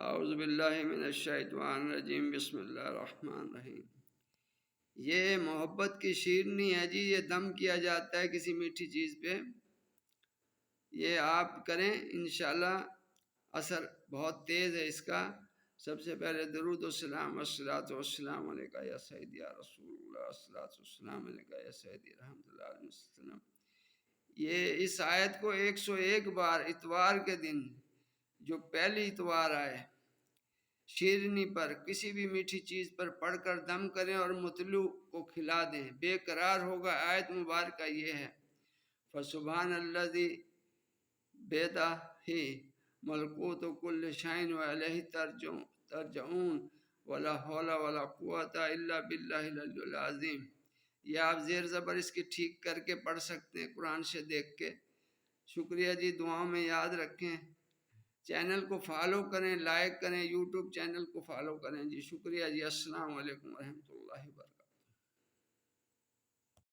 اعوذ باللہ من الشیطان الرجیم، بسم اللہ الرحمن الرحیم۔ یہ محبت کی شیرنی ہے جی، یہ دم کیا جاتا ہے کسی میٹھی چیز پہ، یہ آپ کریں انشاءاللہ، اثر بہت تیز ہے اس کا۔ سب سے پہلے درود و سلام، الصلاۃ والسلام علیکہ یا سیدی یا رسول اللہ، الصلاۃ والسلام علیکہ یا سیدی رحمۃ اللہ علیہ وسلم۔ یہ اس آیت کو 101 بار اتوار کے دن، جو پہلی اتوار آئے، شیرنی پر کسی بھی میٹھی چیز پر پڑھ کر دم کریں اور مطلوع کو کھلا دیں، بے قرار ہوگا۔ آیت مبارکہ یہ ہے، فسبحان الذی بیدہ ملکوت کل شیء والیہ ترجعون ولا حول ولا قوۃ الا باللہ العلی العظیم۔ یہ آپ زیر زبر اس کی ٹھیک کر کے پڑھ سکتے ہیں قرآن سے دیکھ کے۔ شکریہ جی، دعاؤں میں یاد رکھیں، چینل کو فالو کریں، لائک کریں، یوٹیوب چینل کو فالو کریں جی۔ شکریہ جی، السلام علیکم ورحمۃ اللہ وبرکاتہ۔